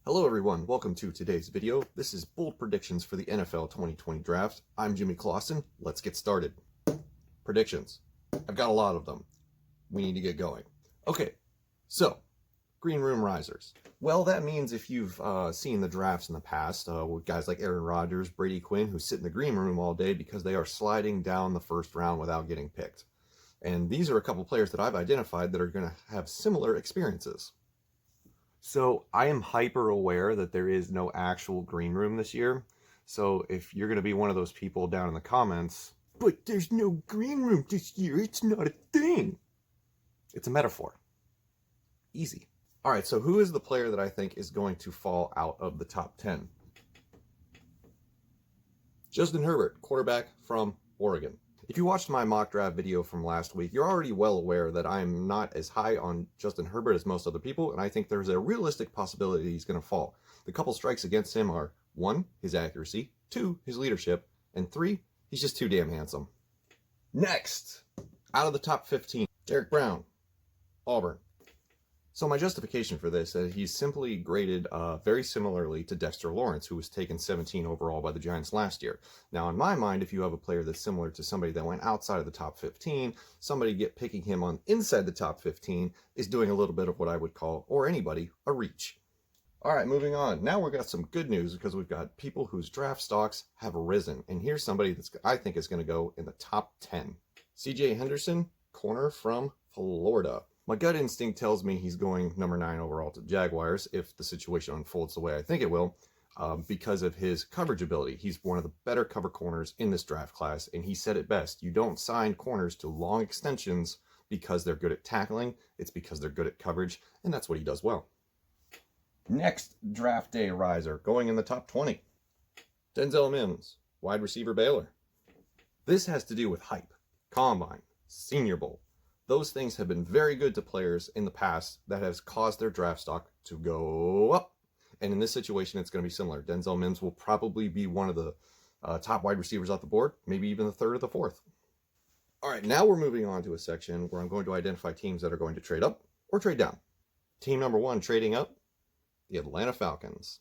Hello everyone, welcome to today's video. This is bold predictions for the NFL 2020 draft. I'm Jimmy Clausen. Let's get started. Predictions. I've got a lot of them. We need to get going. Okay, so green room risers. Well, that means if you've seen the drafts in the past with guys like Aaron Rodgers, Brady Quinn, who sit in the green room all day because they are sliding down the first round without getting picked. And these are a couple players that I've identified that are going to have similar experiences. So I am hyper aware that there is no actual green room this year. So if you're going to be one of those people down in the comments, but there's no green room this year, it's not a thing. It's a metaphor. Easy. All right, so who is the player that I think is going to fall out of the top 10? Justin Herbert, quarterback from Oregon. If you watched my mock draft video from last week, you're already well aware that I'm not as high on Justin Herbert as most other people, and I think there's a realistic possibility he's going to fall. The couple strikes against him are 1, his accuracy, 2, his leadership, and 3, he's just too damn handsome. Next, out of the top 15, Derek Brown, Auburn. So my justification for this is he's simply graded very similarly to Dexter Lawrence, who was taken 17 overall by the Giants last year. Now, in my mind, if you have a player that's similar to somebody that went outside of the top 15, somebody picking him on inside the top 15 is doing a little bit of what I would call, or anybody, a reach. All right, moving on. Now we've got some good news because we've got people whose draft stocks have risen. And here's somebody that's I think is going to go in the top 10. CJ Henderson, corner from Florida. My gut instinct tells me he's going number 9 overall to Jaguars if the situation unfolds the way I think it will, because of his coverage ability. He's one of the better cover corners in this draft class, and he said it best. You don't sign corners to long extensions because they're good at tackling. It's because they're good at coverage, and that's what he does well. Next draft day riser, going in the top 20. Denzel Mims, wide receiver Baylor. This has to do with hype, combine, Senior Bowl. Those things have been very good to players in the past that has caused their draft stock to go up. And in this situation, it's going to be similar. Denzel Mims will probably be one of the top wide receivers off the board, maybe even the 3rd or the 4th. All right, now we're moving on to a section where I'm going to identify teams that are going to trade up or trade down. Team number 1 trading up, the Atlanta Falcons.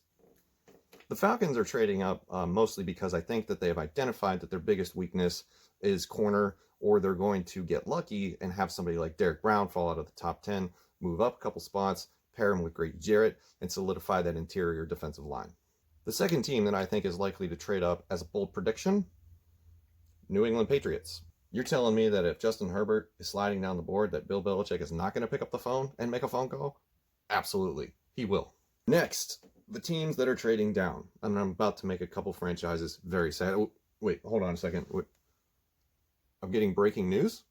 The Falcons are trading up mostly because I think that they have identified that their biggest weakness is corner, or they're going to get lucky and have somebody like Derek Brown fall out of the top 10, move up a couple spots, pair him with Grady Jarrett, and solidify that interior defensive line. The second team that I think is likely to trade up as a bold prediction, New England Patriots. You're telling me that if Justin Herbert is sliding down the board that Bill Belichick is not going to pick up the phone and make a phone call? Absolutely, he will. Next, the teams that are trading down. I'm about to make a couple franchises very sad. Oh, wait, hold on a second. Wait. I'm getting breaking news.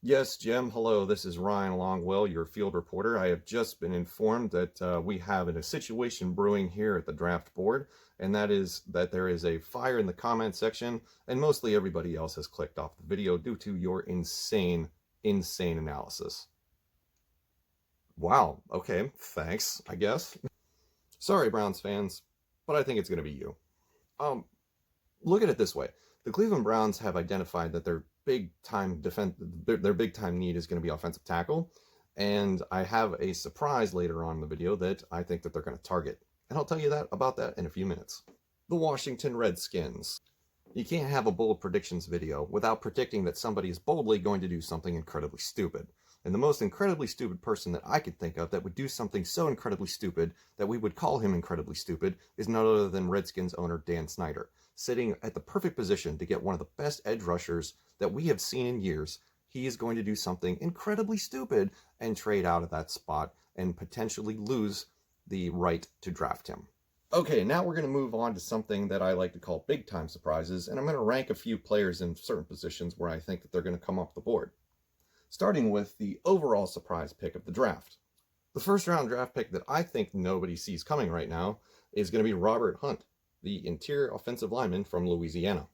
Yes, Jim, hello, this is Ryan Longwell, your field reporter. I have just been informed that we have a situation brewing here at the draft board, and that is that there is a fire in the comment section, and mostly everybody else has clicked off the video due to your insane analysis. Wow, okay, thanks, I guess. Sorry, Browns fans, but I think it's going to be you. Look at it this way. The Cleveland Browns have identified that their big time need is going to be offensive tackle, and I have a surprise later on in the video that I think that they're going to target, and I'll tell you about that in a few minutes. The Washington Redskins. You can't have a bold predictions video without predicting that somebody is boldly going to do something incredibly stupid. And the most incredibly stupid person that I could think of that would do something so incredibly stupid that we would call him incredibly stupid is none other than Redskins owner Dan Snyder, sitting at the perfect position to get one of the best edge rushers that we have seen in years. He is going to do something incredibly stupid and trade out of that spot and potentially lose the right to draft him. Okay, now we're going to move on to something that I like to call big-time surprises, and I'm going to rank a few players in certain positions where I think that they're going to come off the board. Starting with the overall surprise pick of the draft. The first-round draft pick that I think nobody sees coming right now is going to be Robert Hunt, the interior offensive lineman from Louisiana.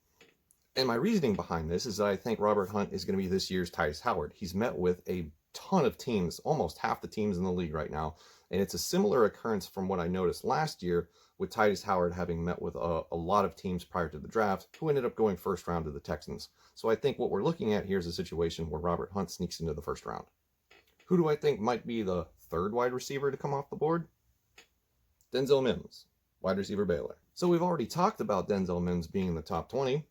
And my reasoning behind this is that I think Robert Hunt is going to be this year's Tytus Howard. He's met with a ton of teams, almost half the teams in the league right now, and it's a similar occurrence from what I noticed last year with Tytus Howard having met with a lot of teams prior to the draft who ended up going first round to the Texans. So I think what we're looking at here is a situation where Robert Hunt sneaks into the first round. Who do I think might be the third wide receiver to come off the board? Denzel Mims, wide receiver, Baylor. So we've already talked about Denzel Mims being in the top 20.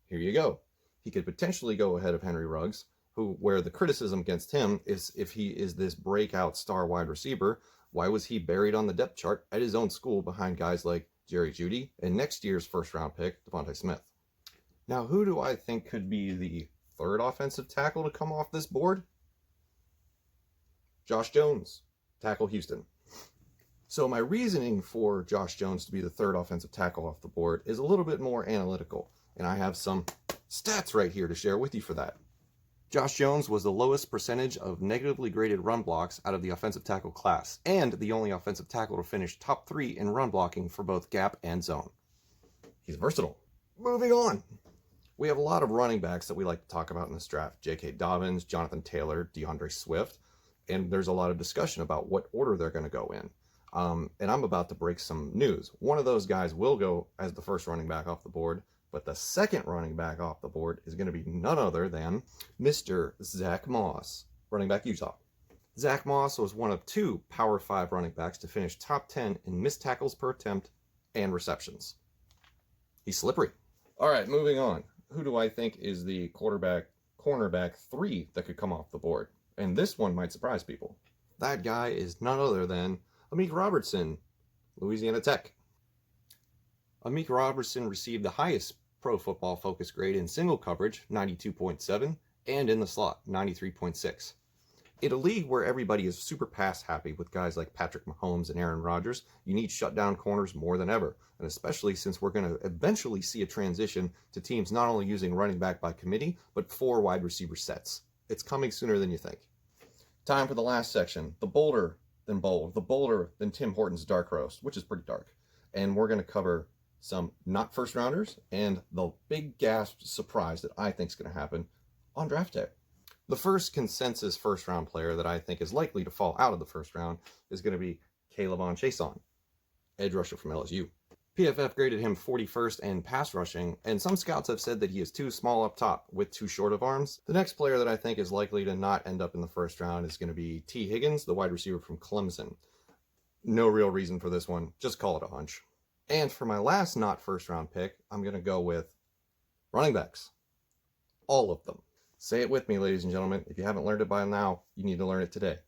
Here you go. He could potentially go ahead of Henry Ruggs, where the criticism against him is if he is this breakout star wide receiver, why was he buried on the depth chart at his own school behind guys like Jerry Jeudy and next year's first-round pick, Devontae Smith? Now, who do I think could be the third offensive tackle to come off this board? Josh Jones, tackle, Houston. So my reasoning for Josh Jones to be the third offensive tackle off the board is a little bit more analytical, and I have some stats right here to share with you for that. Josh Jones was the lowest percentage of negatively graded run blocks out of the offensive tackle class, and the only offensive tackle to finish top 3 in run blocking for both gap and zone. He's versatile. Moving on. We have a lot of running backs that we like to talk about in this draft. J.K. Dobbins, Jonathan Taylor, DeAndre Swift, and there's a lot of discussion about what order they're going to go in. And I'm about to break some news. One of those guys will go as the first running back off the board, but the second running back off the board is going to be none other than Mr. Zach Moss, running back, Utah. Zach Moss was one of 2 Power 5 running backs to finish top 10 in missed tackles per attempt and receptions. He's slippery. All right, moving on. Who do I think is the cornerback 3 that could come off the board? And this one might surprise people. That guy is none other than Amik Robertson, Louisiana Tech. Amik Robertson received the highest Pro Football Focus grade in single coverage, 92.7, and in the slot, 93.6. In a league where everybody is super pass happy with guys like Patrick Mahomes and Aaron Rodgers, you need shutdown corners more than ever, and especially since we're going to eventually see a transition to teams not only using running back by committee, but 4 wide receiver sets. It's coming sooner than you think. Time for the last section, the bolder than bold, the bolder than Tim Hortons Dark Roast, which is pretty dark. And we're going to cover some not first rounders and the big gasp surprise that I think is going to happen on draft day. The first consensus first round player that I think is likely to fall out of the first round is going to be K'Lavon Chaisson, edge rusher from LSU. PFF graded him 41st in pass rushing, and some scouts have said that he is too small up top with too short of arms. The next player that I think is likely to not end up in the first round is going to be T. Higgins, the wide receiver from Clemson. No real reason for this one, just call it a hunch. And for my last not first round pick, I'm going to go with running backs. All of them. Say it with me, ladies and gentlemen. If you haven't learned it by now, you need to learn it today.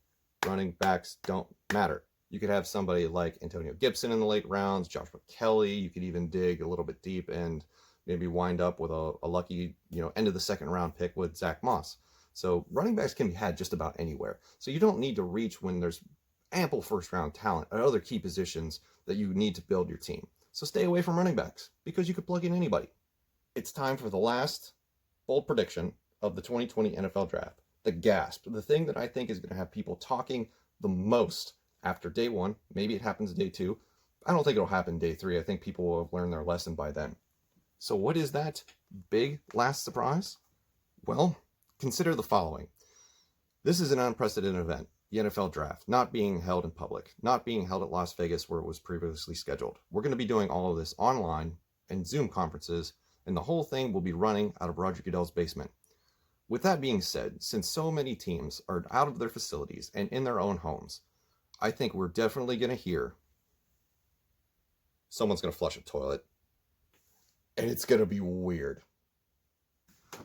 Running backs don't matter. You could have somebody like Antonio Gibson in the late rounds, Joshua Kelly. You could even dig a little bit deep and maybe wind up with a lucky, end of the second round pick with Zach Moss. So running backs can be had just about anywhere. So you don't need to reach when there's ample first round talent at other key positions that you need to build your team. So stay away from running backs because you could plug in anybody. It's time for the last bold prediction of the 2020 NFL Draft. The gasp, the thing that I think is going to have people talking the most after day 1. Maybe it happens day 2. I don't think it'll happen day 3. I think people will have learned their lesson by then. So what is that big last surprise? Well, consider the following. This is an unprecedented event, the NFL Draft, not being held in public, not being held at Las Vegas where it was previously scheduled. We're going to be doing all of this online and Zoom conferences, and the whole thing will be running out of Roger Goodell's basement. With that being said, since so many teams are out of their facilities and in their own homes, I think we're definitely going to hear someone's going to flush a toilet, and it's going to be weird.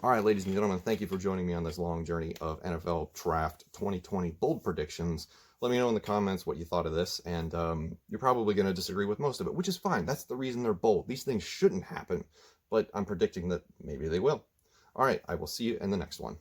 All right, ladies and gentlemen, thank you for joining me on this long journey of NFL Draft 2020 bold predictions. Let me know in the comments what you thought of this, and you're probably going to disagree with most of it, which is fine. That's the reason they're bold. These things shouldn't happen, but I'm predicting that maybe they will. All right, I will see you in the next one.